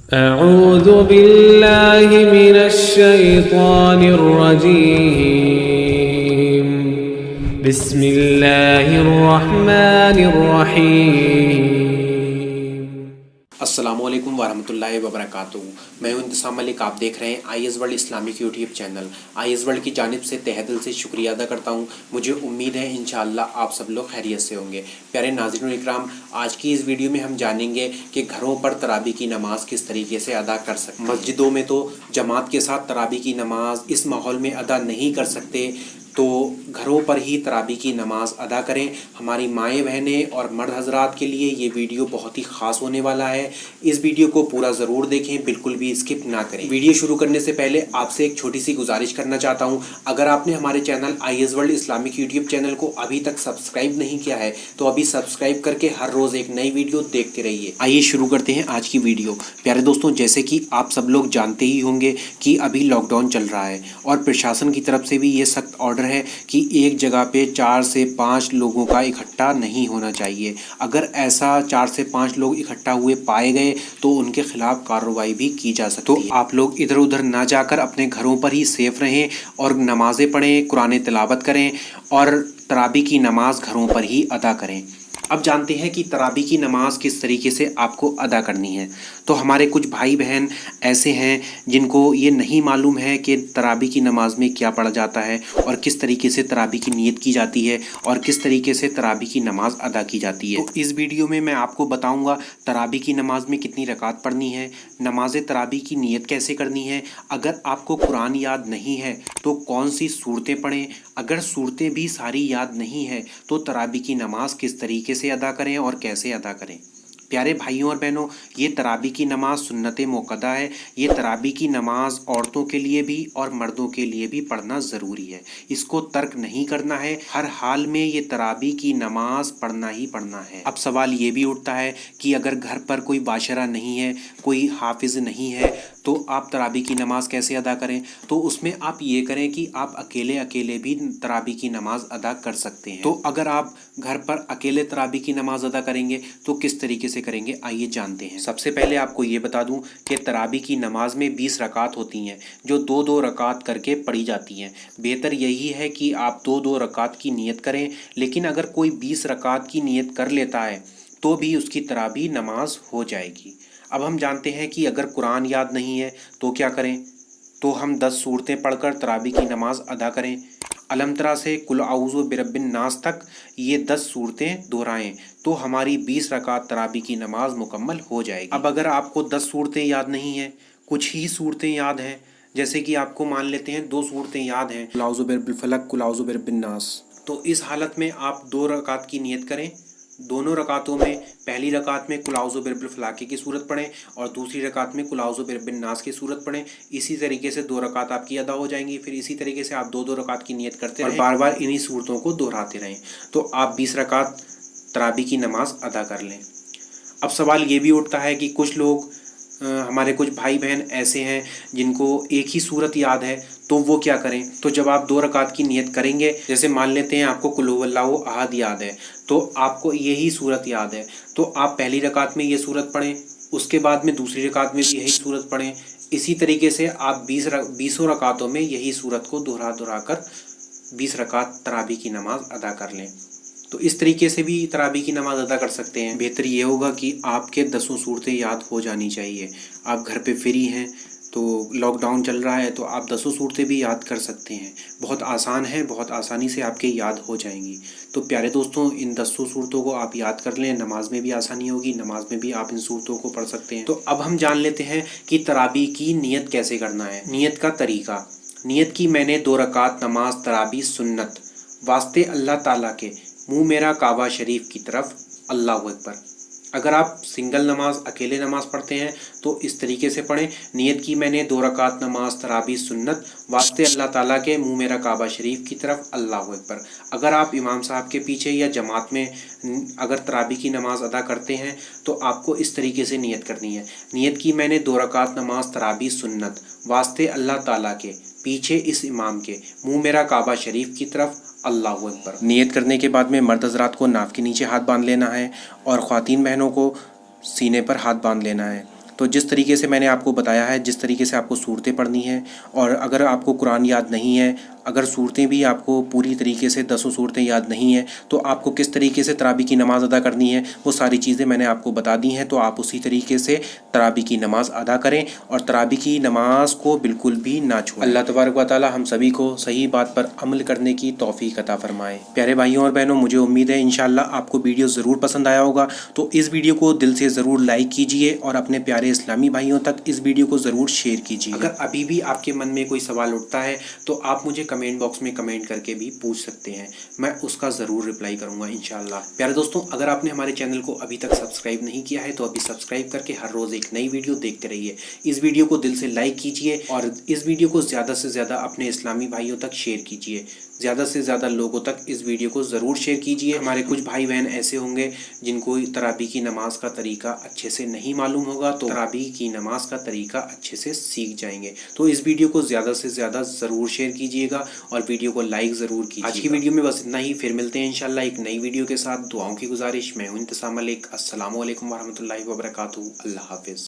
أعوذ بالله من الشيطان الرجيم بسم الله الرحمن الرحيم السلام علیکم ورحمۃ اللہ وبرکاتہ۔ میں ہوں انتسام ملک، آپ دیکھ رہے ہیں I S world Islamic YouTube channel. I S world کی جانب سے تہہ دل سے شکریہ ادا کرتا ہوں۔ مجھے امید ہے انشاءاللہ آپ سب لوگ خیریت سے ہوں گے۔ پیارے ناظرین اکرام، آج کی اس ویڈیو میں ہم جانیں گے کہ گھروں پر تراویح کی نماز کس طریقے سے ادا کر سکتے ہیں۔ مسجدوں میں تو جماعت کے ساتھ تراویح کی نماز اس ماحول میں ادا نہیں کر سکتے، تو گھروں پر ہی تراویح کی نماز ادا کریں۔ ہماری مائیں بہنیں اور مرد حضرات کے لیے یہ ویڈیو بہت ہی خاص ہونے والا ہے۔ اس ویڈیو کو پورا ضرور دیکھیں، بالکل بھی اسکپ نہ کریں۔ ویڈیو شروع کرنے سے پہلے آپ سے ایک چھوٹی سی گزارش کرنا چاہتا ہوں، اگر آپ نے ہمارے channel I S world Islamic YouTube channel کو ابھی تک سبسکرائب نہیں کیا ہے تو ابھی سبسکرائب کر کے ہر روز ایک نئی ویڈیو دیکھتے رہیے۔ آئیے شروع کرتے ہیں آج کی ویڈیو۔ پیارے دوستوں، جیسے کہ آپ سب لوگ جانتے ہی ہوں گے کہ ابھی لاک ڈاؤن چل رہا ہے اور پرشاسن کی طرف سے بھی یہ سخت آرڈر ہے کہ ایک جگہ پہ 4 سے 5 لوگوں کا اکٹھا نہیں ہونا چاہیے۔ اگر ایسا 4 سے 5 لوگ اکٹھا ہوئے پائے گئے تو ان کے خلاف کارروائی بھی کی جا سکتی ہے۔ تو آپ لوگ ادھر ادھر نہ جا کر اپنے گھروں پر ہی سیف رہیں اور نمازیں پڑھیں، قرآن تلاوت کریں اور تراویح کی نماز گھروں پر ہی ادا کریں۔ اب جانتے ہیں کہ تراویح کی نماز کس طریقے سے آپ کو ادا کرنی ہے۔ تو ہمارے کچھ بھائی بہن ایسے ہیں جن کو یہ نہیں معلوم ہے کہ تراویح کی نماز میں کیا پڑھا جاتا ہے اور کس طریقے سے تراویح کی نیت کی جاتی ہے اور کس طریقے سے تراویح کی نماز ادا کی جاتی ہے۔ تو اس ویڈیو میں آپ کو بتاؤں گا تراویح کی نماز میں کتنی رکعات پڑھنی ہے، نماز تراویح کی نیت کیسے کرنی ہے، اگر آپ کو قرآن یاد نہیں ہے تو کون سی صورتیں پڑھیں، اگر صورتیں بھی ساری یاد نہیں ہے تو تراویح کی نماز کس طریقے سے ادا کریں اور کیسے ادا کریں۔ پیارے بھائیوں اور بہنوں، یہ تراویح کی نماز سنت موقدہ ہے۔ یہ تراویح کی نماز عورتوں کے لیے بھی اور مردوں کے لیے بھی پڑھنا ضروری ہے، اس کو ترک نہیں کرنا ہے۔ ہر حال میں یہ تراویح کی نماز پڑھنا ہی پڑھنا ہے۔ اب سوال یہ بھی اٹھتا ہے کہ اگر گھر پر کوئی باشرہ نہیں ہے، کوئی حافظ نہیں ہے، تو آپ تراویح کی نماز کیسے ادا کریں؟ تو اس میں آپ یہ کریں کہ آپ اکیلے بھی تراویح کی نماز ادا کر سکتے ہیں۔ تو اگر آپ گھر پر اکیلے تراویح کی نماز ادا کریں گے تو کس طریقے سے کریں گے، آئیے جانتے ہیں۔ سب سے پہلے آپ کو یہ بتا دوں کہ تراویح کی نماز میں 20 رکعات ہوتی ہیں جو 2 رکعات کر کے پڑھی جاتی ہیں۔ بہتر یہی ہے کہ آپ 2 رکعات کی نیت کریں، لیکن اگر کوئی 20 رکعات کی نیت کر لیتا ہے تو بھی اس کی تراویح نماز ہو جائے گی۔ اب ہم جانتے ہیں کہ اگر قرآن یاد نہیں ہے تو کیا کریں؟ تو ہم 10 صورتیں پڑھ کر تراویح کی نماز ادا کریں۔ الم ترا سے قل اعوذ برب الناس تک یہ 10 صورتیں دہرائیں تو ہماری 20 رکعت تراویح کی نماز مکمل ہو جائے گی۔ اب اگر آپ کو 10 صورتیں یاد نہیں ہیں، کچھ ہی صورتیں یاد ہیں، جیسے کہ آپ کو مان لیتے ہیں 2 صورتیں یاد ہیں، قل اعوذ برب الفلق، قل اعوذ برب الناس، تو اس حالت میں آپ 2 رکعت کی نیت کریں۔ دونوں رکعتوں میں پہلی رکعت میں قل اعوذ برب الفلق کی صورت پڑھیں اور دوسری رکعت میں قل اعوذ برب الناس کی صورت پڑھیں۔ اسی طریقے سے 2 رکعت آپ کی ادا ہو جائیں گی۔ پھر اسی طریقے سے آپ 2 رکعت کی نیت کرتے رہیں اور بار بار انہی صورتوں کو دہراتے رہیں، تو آپ 20 رکعت تراویح کی نماز ادا کر لیں۔ اب سوال یہ بھی اٹھتا ہے کہ کچھ لوگ ہمارے کچھ بھائی بہن ایسے ہیں جن کو ایک ہی صورت یاد ہے، تو وہ کیا کریں؟ تو جب آپ 2 رکعت کی نیت کریں گے، جیسے مان لیتے ہیں آپ کو قل هو اللہ احد یاد ہے تو آپ کو یہی صورت یاد ہے، تو آپ پہلی رکعت میں یہ صورت پڑھیں، اس کے بعد میں دوسری رکعت میں بھی یہی صورت پڑھیں۔ اسی طریقے سے آپ 20 رکعتوں میں یہی صورت کو دہرا کر 20 رکعت تراویح کی نماز ادا کر لیں۔ تو اس طریقے سے بھی تراویح کی نماز ادا کر سکتے ہیں۔ بہتر یہ ہوگا کہ آپ کے 10 صورتیں یاد ہو جانی چاہیے۔ آپ گھر پہ فری ہیں تو لاک ڈاؤن چل رہا ہے تو آپ 10 صورتیں بھی یاد کر سکتے ہیں۔ بہت آسان ہے، بہت آسانی سے آپ کے یاد ہو جائیں گی۔ تو پیارے دوستوں، ان 10 صورتوں کو آپ یاد کر لیں، نماز میں بھی آسانی ہوگی، نماز میں بھی آپ ان صورتوں کو پڑھ سکتے ہیں۔ تو اب ہم جان لیتے ہیں کہ تراویح کی نیت کیسے کرنا ہے۔ نیت کا طریقہ: نیت کی میں نے 2 رکعت نماز تراویح سنت واسطے اللہ تعالیٰ کے، منہ میرا کعبہ شریف کی طرف، اللہ اکبر۔ اگر آپ سنگل نماز اکیلے نماز پڑھتے ہیں تو اس طریقے سے پڑھیں: نیت کی میں نے 2 رکعت نماز تراویح سنت واسطے اللہ تعالیٰ کے، منہ میرا کعبہ شریف کی طرف، اللہ اکبر۔ اگر آپ امام صاحب کے پیچھے یا جماعت میں اگر تراویح کی نماز ادا کرتے ہیں تو آپ کو اس طریقے سے نیت کرنی ہے: نیت کی میں نے 2 رکعت نماز تراویح سنت واسطے اللہ تعالیٰ کے، پیچھے اس امام کے، منہ میرا کعبہ شریف کی طرف، اللہ اکبر۔ نیت کرنے کے بعد میں مرد حضرات کو ناف کے نیچے ہاتھ باندھ لینا ہے اور خواتین بہنوں کو سینے پر ہاتھ باندھ لینا ہے۔ تو جس طریقے سے میں نے آپ کو بتایا ہے، جس طریقے سے آپ کو صورتیں پڑھنی ہیں، اور اگر آپ کو قرآن یاد نہیں ہے، اگر صورتیں بھی آپ کو پوری طریقے سے 10 صورتیں یاد نہیں ہیں، تو آپ کو کس طریقے سے تراویح کی نماز ادا کرنی ہے، وہ ساری چیزیں میں نے آپ کو بتا دی ہیں۔ تو آپ اسی طریقے سے تراویح کی نماز ادا کریں اور تراویح کی نماز کو بالکل بھی نہ چھوڑیں۔ اللہ تبارک و تعالی ہم سبھی کو صحیح بات پر عمل کرنے کی توفیق عطا فرمائے۔ پیارے بھائیوں اور بہنوں، مجھے امید ہے انشاءاللہ آپ کو ویڈیو ضرور پسند آیا ہوگا، تو اس ویڈیو کو دل سے ضرور لائک کیجئے اور اپنے پیارے اسلامی بھائیوں تک اس ویڈیو کو ضرور شیئر کیجئے۔ اگر ابھی بھی آپ کے من میں کوئی سوال اٹھتا ہے تو آپ مجھے کمنٹ باکس میں کمنٹ کر کے بھی پوچھ سکتے ہیں، میں اس کا ضرور رپلائی کروں گا انشاءاللہ۔ پیارے دوستوں، اگر آپ نے ہمارے چینل کو ابھی تک سبسکرائب نہیں کیا ہے تو ابھی سبسکرائب کر کے ہر روز ایک نئی ویڈیو دیکھتے رہیے۔ اس ویڈیو کو دل سے لائک کیجئے اور اس ویڈیو کو زیادہ سے زیادہ اپنے اسلامی بھائیوں تک شیئر کیجئے، زیادہ سے زیادہ لوگوں تک اس ویڈیو کو ضرور شیئر کیجئے۔ ہمارے کچھ بھائی بہن ایسے ہوں گے جن کو تراویح کی نماز کا طریقہ اچھے سے نہیں معلوم ہوگا، تو تراویح کی نماز کا طریقہ اچھے سے سیکھ جائیں گے۔ تو اس ویڈیو کو زیادہ سے زیادہ ضرور شیئر کیجئے گا اور ویڈیو کو لائک ضرور کیجئے گا۔ آج کی ویڈیو میں بس اتنا ہی، پھر ملتے ہیں انشاءاللہ ایک نئی ویڈیو کے ساتھ۔ دعاؤں کی گزارش، میں ہوں انتسام ملک۔ السلام علیکم ورحمۃ اللہ وبرکاتہ۔ اللہ حافظ۔